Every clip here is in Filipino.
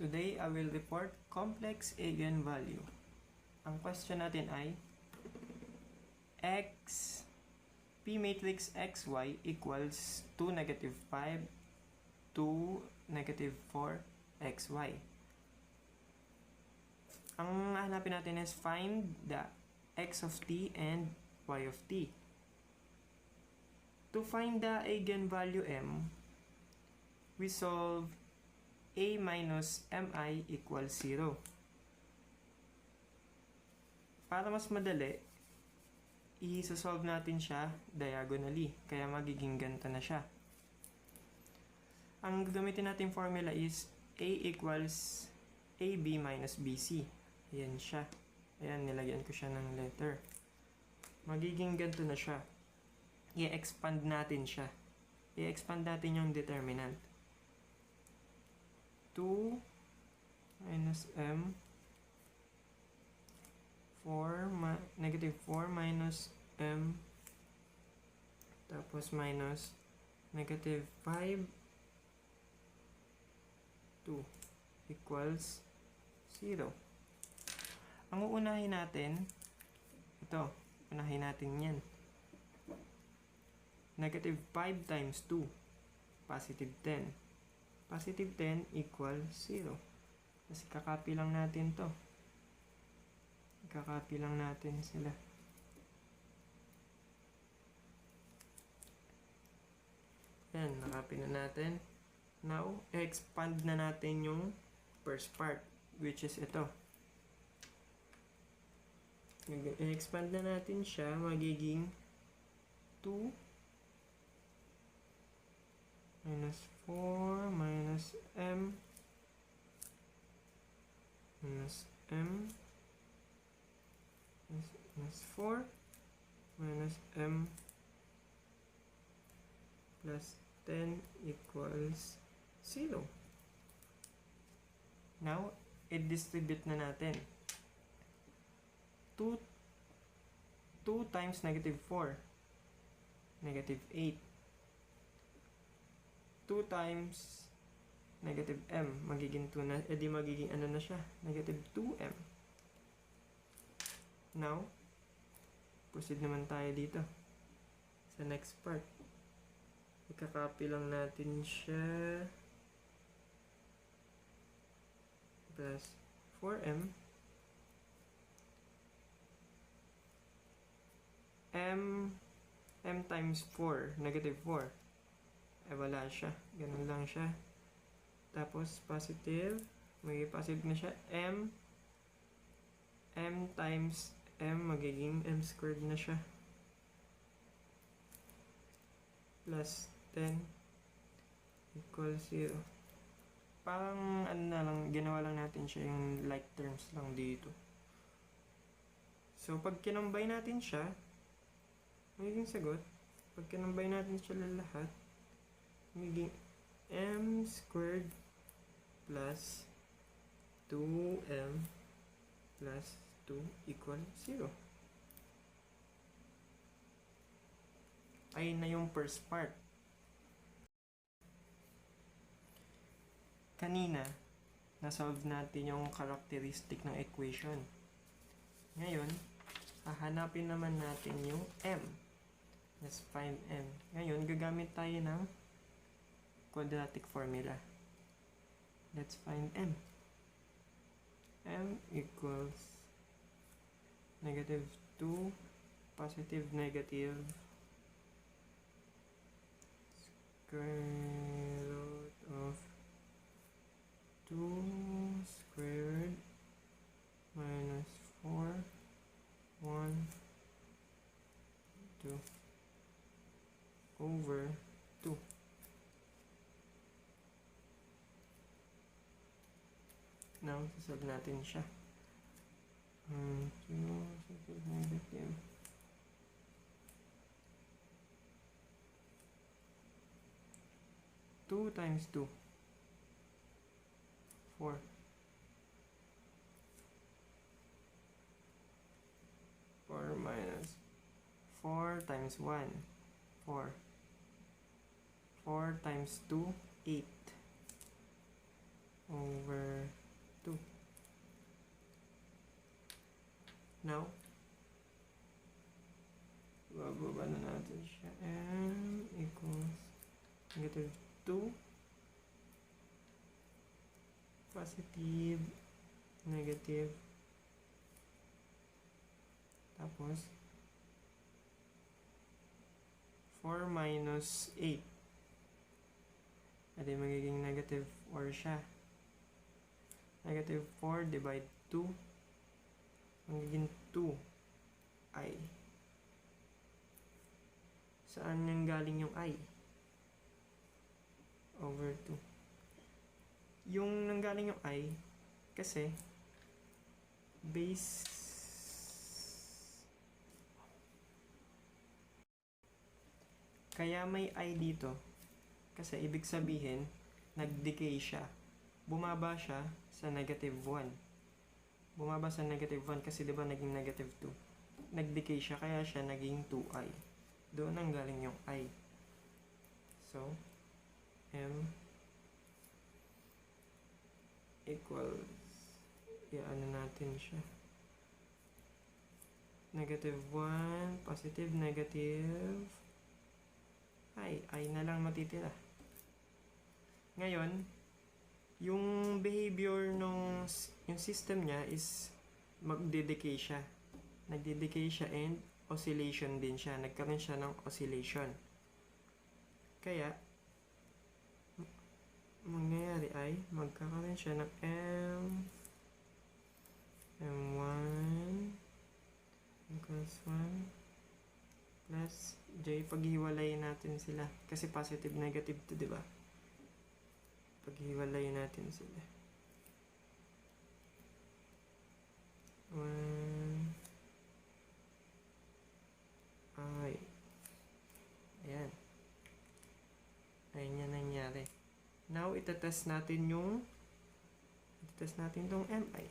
Today, I will report complex eigenvalue. Ang question natin ay P matrix xy equals 2, -5 to -4 xy. Ang hanapin natin is find the x of t and y of t. To find the eigenvalue m, we solve a minus mi equals 0. Para mas madali, i-solve natin siya diagonally. Kaya magiging ganito na siya. Ang gagamitin natin formula is a equals ab minus bc. Ayan siya. Ayan, nilagyan ko siya ng letter. Magiging ganito na siya. I-expand natin siya. I-expand natin yung determinant. 2 minus m 4 minus m tapos minus -5 2 equals 0. Ang uunahin natin, ito, unahin natin yan. -5 times 2, positive 10. Positive 10 equals 0. Kasi kakopy lang natin to. Kakopy lang natin sila. Yan, nakopy na natin. Now, expand na natin yung first part, which is ito. I-expand na natin siya, magiging 2 minus 4 minus m minus m minus 4 minus m plus 10 equals 0. Now, i-distribute na natin. 2 times -4, -8. 2 times -m, magiging 2 na, edi magiging ano na siya, -2m. Now, proceed naman tayo dito sa next part. Ikakopy lang natin siya, plus 4m m times 4, -4. Wala siya. Ganun lang siya. Tapos, positive. May positive na siya. M times m, magiging m squared na siya. Plus 10 equals 0. Parang, ano na lang, ginawa lang natin siya yung like terms lang dito. So, pag kinumbay natin siya, magiging sagot. Pag kinumbay natin siya lahat, magiging m squared plus 2m plus 2 equal 0. Ayun na yung first part. Kanina, na-solve natin yung characteristic ng equation. Ngayon, hahanapin naman natin yung m. Let's find m. Ngayon, gagamit tayo ng quadratic formula. Let's find m. M equals -2 positive negative square root of 2 squared minus 4 1 2 over 2. Now, sasolve natin siya. 2 negative 2 times 2 4 4 minus 4 times 1 4 4 times 2 8 over 2. Now, bababa na natin siya. M equals negative 2, positive, negative, tapos 4 minus 8. Edi magiging negative 4 siya. Negative 4 divide 2. Magiging 2i. Saan yung galing yung i? Over 2. Yung nanggaling yung i, kasi base kaya may i dito kasi ibig sabihin nag-decay siya. Bumaba siya sa negative 1. Bumaba sa negative 1 kasi diba naging negative 2. Nag-decay siya kaya siya naging 2i. Doon ang galing yung i. So, m equals, ano natin siya. Negative 1, positive, negative, i na lang matitira. Ngayon, yung behavior yung system niya is magde-decay siya. Nagde-decay siya and oscillation din siya. Nagkaroon siya ng oscillation. Kaya, mangyayari ay magkakaroon siya ng M1 equals 1 plus J. Paghiwalayin natin sila. Kasi positive, negative to, diba? Paghiwalayin natin sila. 1i. Ayan. Ayan yan nangyari. Now, itatest natin tong mi.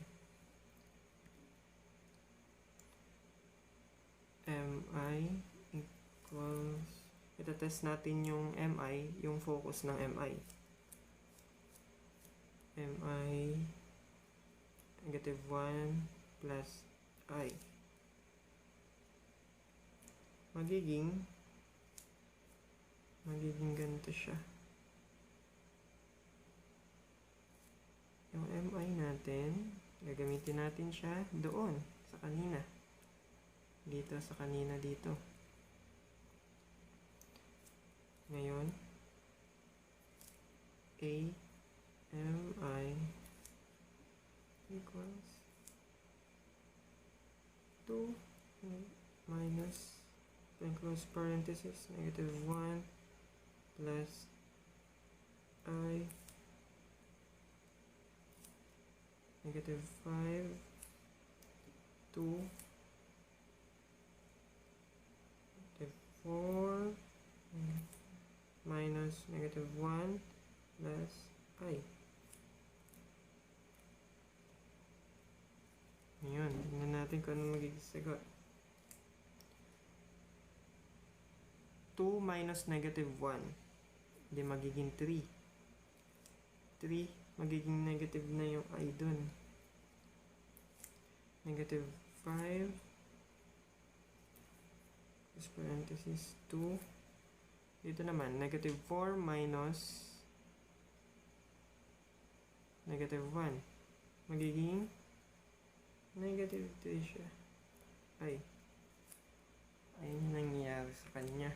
Mi equals, itatest natin yung mi, yung focus ng mi. Mi negative 1 plus i. Magiging ganito siya. Yung mi natin, gagamitin natin siya doon, sa kanina. Dito, sa kanina dito. Ngayon, mi equals 2 minus, then close parenthesis, negative 1 plus I negative 5 2 negative 4 minus negative 1 plus I. Ngayon, tingnan natin kung ano magiging sagot. 2 minus negative 1, hindi magiging 3. 3, magiging negative na yung I dun. Negative 5, plus parenthesis 2. Dito naman, negative 4 minus negative 1. Magiging negative 3 siya. Ay. Ayun yung nangyayari sa kanya.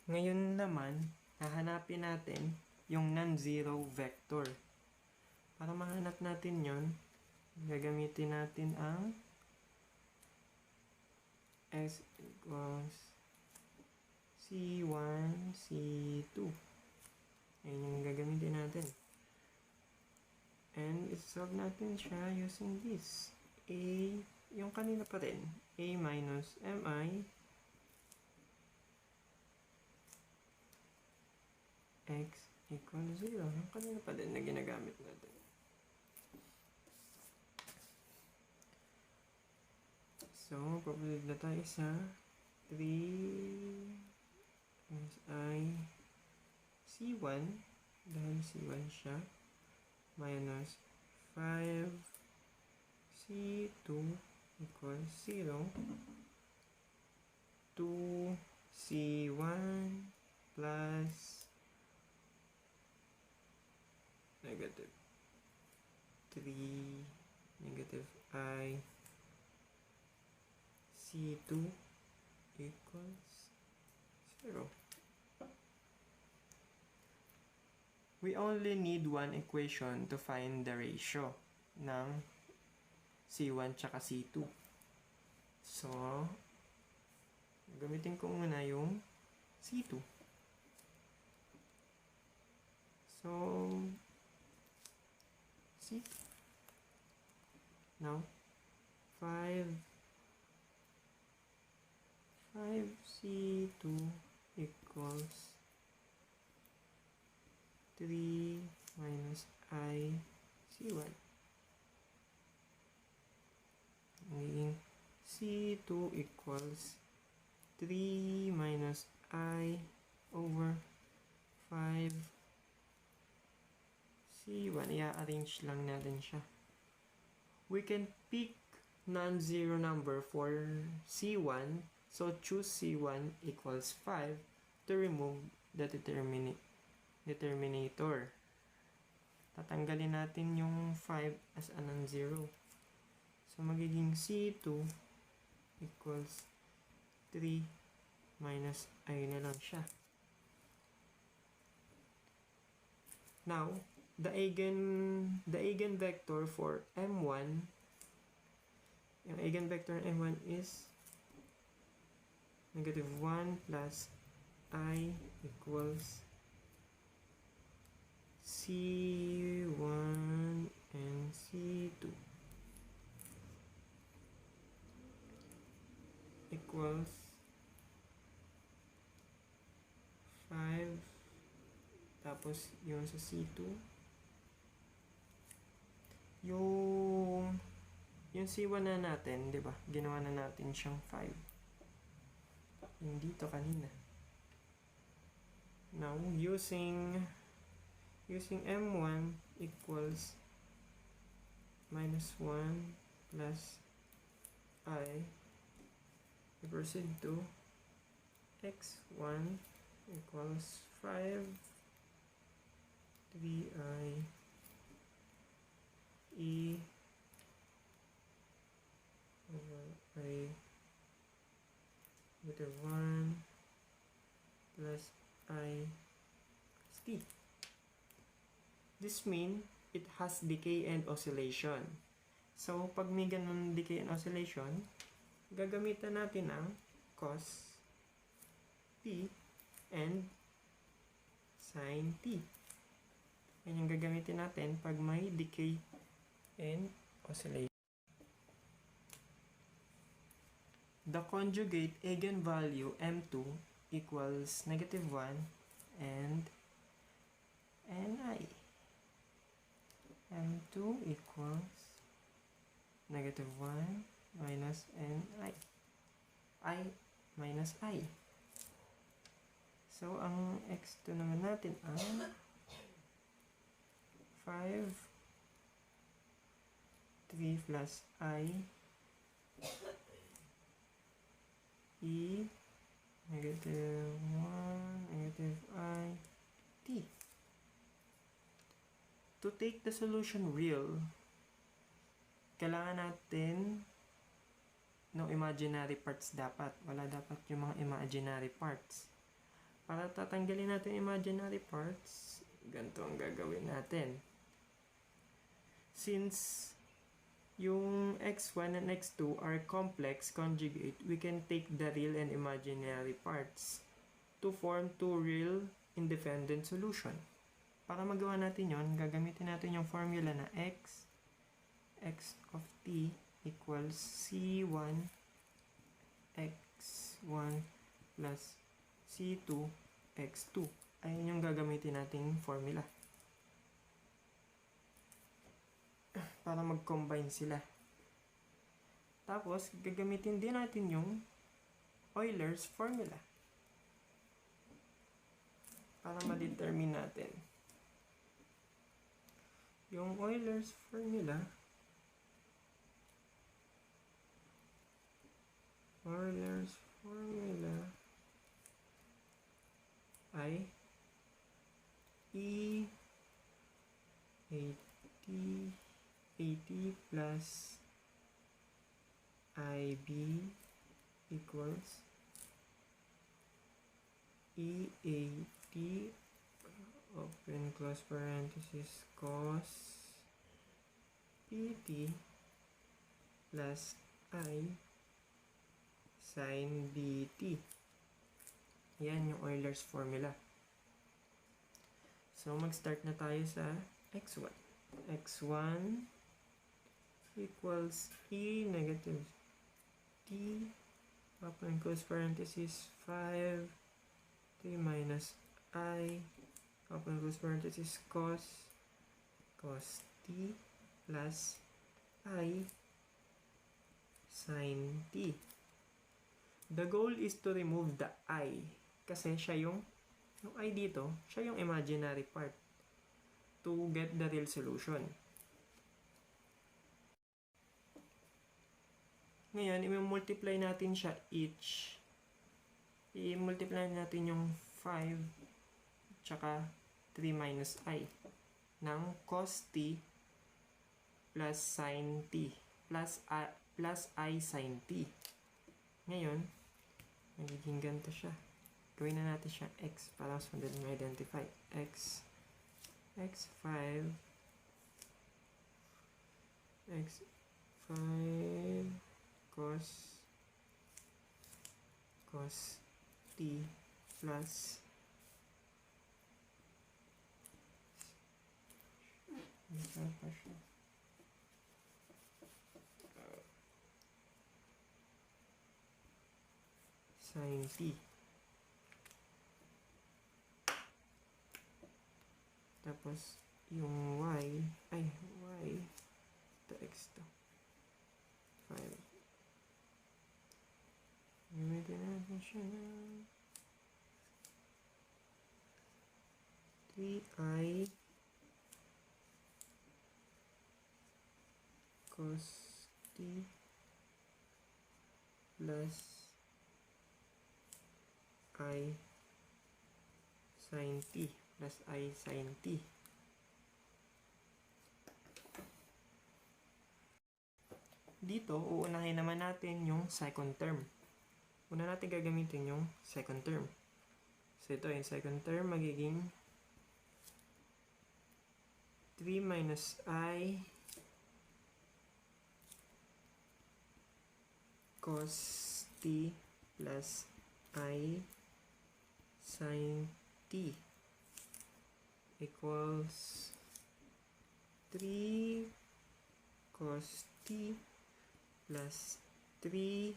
Ngayon naman, hahanapin natin yung non-zero vector. Para mahanap natin yon, gagamitin natin ang S equals C1, C2. Ayun yung gagamitin natin. And isolve natin siya using this. A, yung kanina pa rin. A minus mi x equals 0. Yung kanina pa din na ginagamit natin. So, proceed na tayo sa 3 minus I C1, dahil C1 siya, minus 5C2 equals 0. 2C1 plus negative 3 negative I C2 equals 0. We only need one equation to find the ratio ng C1 tsaka C2. So, gamitin ko muna yung C2. So, C2. Now, 5C2 equals 3 minus I C1. Magiging C2 equals 3 minus I over 5 C1. I-arrange lang natin siya. We can pick non-zero number for C1. So, choose C1 equals 5 to remove the determinator. Tatanggalin natin yung 5 as a non-zero. So, magiging C2 equals 3 minus I na lang siya. Now, the eigenvector for M1, yung eigenvector M1 is negative 1 plus I equals C1 and C2 equals 5, tapos yung sa C2 yung C1 na natin, di ba? Ginawa na natin siyang 5. Yung dito kanina. Now, using M1 equals minus 1 plus I, we proceed to x1 equals 5 3I E over I with a 1 plus I t. This means it has decay and oscillation. So, pag may ganun decay and oscillation, gagamitan natin ang cos t and sin t. Yan yung gagamitin natin pag may decay and oscillation. The conjugate eigenvalue M2 equals negative 1 and Ni. M2 equals negative 1 minus Ni. I minus I. So, ang x2 naman natin ang 5 3 plus I E negative 1 negative I T. To take the solution real, kailangan natin no imaginary parts dapat. Wala dapat yung mga imaginary parts. Para tatanggalin natin imaginary parts, ganito ang gagawin natin. Since yung x1 and x2 are complex conjugate, we can take the real and imaginary parts to form two real independent solution. Para magawa natin yon, gagamitin natin yung formula na x of t equals c1 x1 plus c2 x2. Ayun yung gagamitin nating formula para mag-combine sila. Tapos, gagamitin din natin yung Euler's formula para ma-determine natin. Yung Euler's formula ay E AT plus IB equals EAT open close parenthesis cos PT plus I sin DT. Yan yung Euler's formula. So, mag-start na tayo sa x1. x1 equals E negative T open close parenthesis 5 T minus I open close parenthesis cos T plus I sin T. The goal is to remove the I kasi siya yung I dito, siya yung imaginary part to get the real solution. Ngayon, i-multiply natin siya each. I-multiply natin yung 5 tsaka 3 minus I ng cos T plus sin T plus I sin T. Ngayon, magiging ganito siya. Gawin na natin siya x para mas madaling ma-identify. x5 cos T plus sin T. Tapos, yung y, ito x to. 5. Gamitin natin siya na 3i cos T plus I sin T plus I sin T. Dito, uunahin naman natin yung second term. Una natin gagamitin yung second term. So, ito yung second term, magiging 3 minus I cos T plus I sin T equals 3 cos T plus 3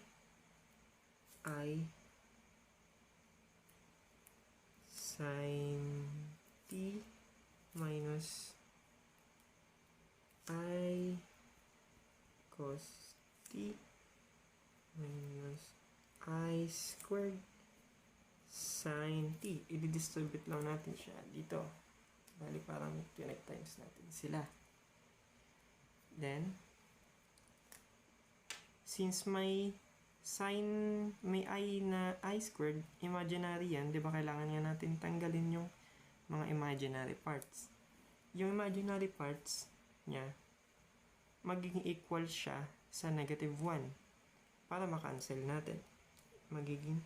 I sin T minus I cos T minus I squared sin T. I-distribute lang natin siya dito. Bali parang connect times natin sila. Then, since may I na I squared, imaginary yan, di ba kailangan nga natin tanggalin yung mga imaginary parts. Yung imaginary parts niya, magiging equal siya sa negative 1 para makancel natin. Magiging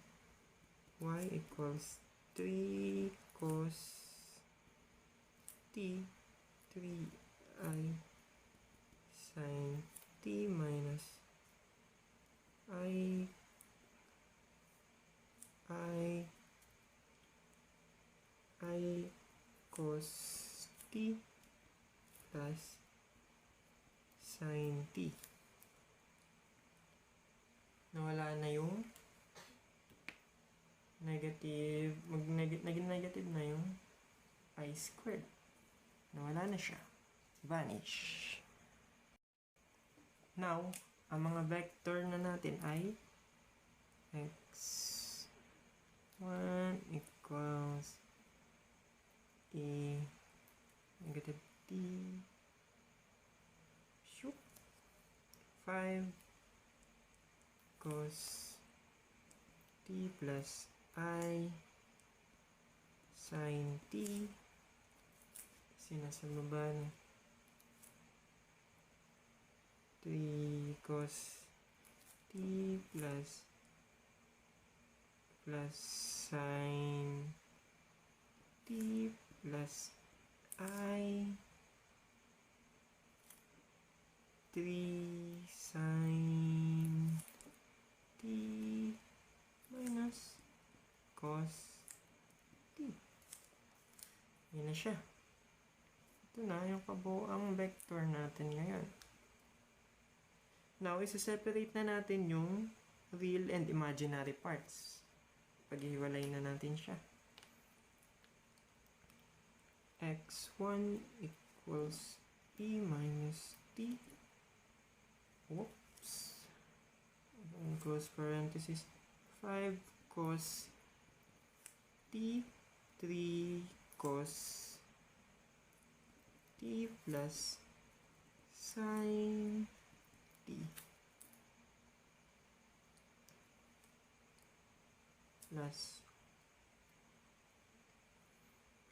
y equals 3 cos T 3i sin T minus I cos T plus sin T. Nawala na yung negative, naging negative na yung I squared. Nawala na siya. Vanish. Now, ang mga vector na natin ay x1 equals cos t plus I sin t. Kasi nasa baba na. 3 cos t plus sin t plus I 3 sin t minus cos t. Yan na siya. Ito na yung kabuuang vector natin ngayon. Now, isa-separate na natin yung real and imaginary parts. Paghiwalay na natin siya. x1 equals e minus t. Whoops. Close parenthesis. 5 cos t, 3 cos t plus sin t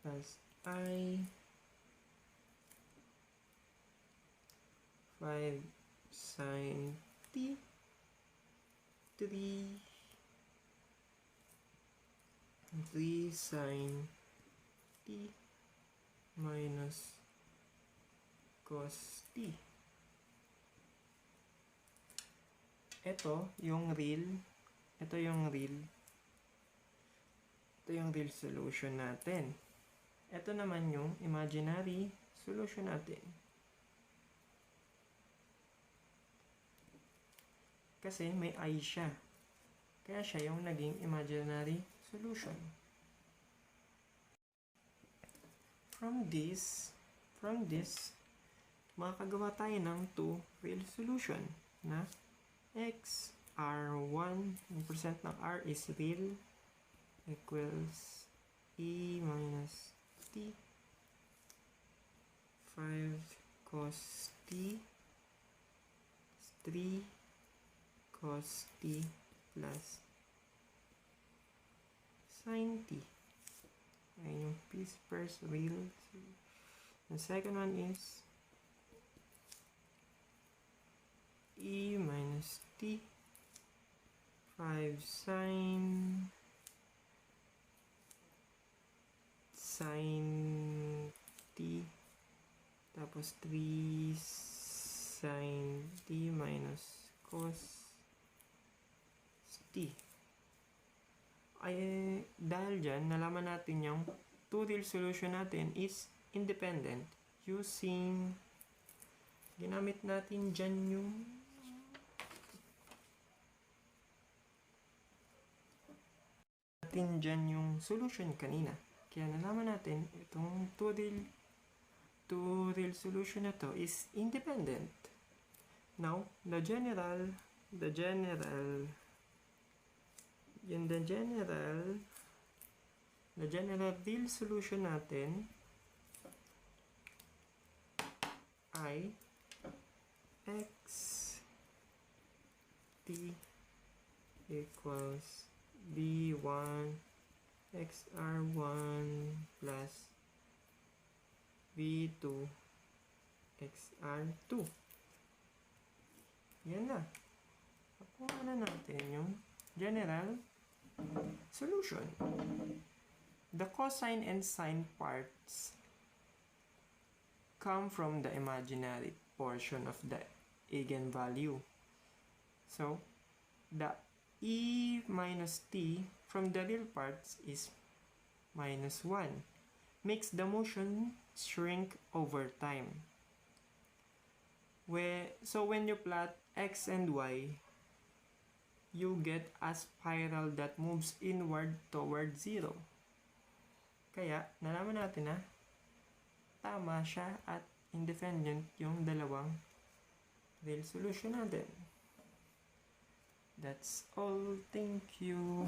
plus I 5 sin t 3 sin t minus cos t. Ito yung real solution natin. Ito naman yung imaginary solution natin. Kasi may I siya. Kaya siya yung naging imaginary solution. From this, makakagawa tayo ng two real solution na x r1, yung percent ng r is real, equals e minus t 5 cos t 3 cos t plus sin t. Ayan yung first real. The second one is e minus t 5 sin t tapos 3 sin t minus cos t. Ay, dahil dyan, nalaman natin yung two real solution natin is independent using ginamit natin dyan yung solution kanina. Kaya nalaman natin itong two real solution na to is independent. Now, the general real solution natin ay x t equals b1 xr1 plus b2 xr2. Yan na. Nakuha na natin yung general solution. The cosine and sine parts come from the imaginary portion of the eigenvalue. So, the e minus t from the real parts is minus 1. Makes the motion shrink over time. So when you plot x and y, you get a spiral that moves inward toward 0. Kaya, nalaman natin na tama siya at independent yung dalawang real solution natin. That's all. Thank you.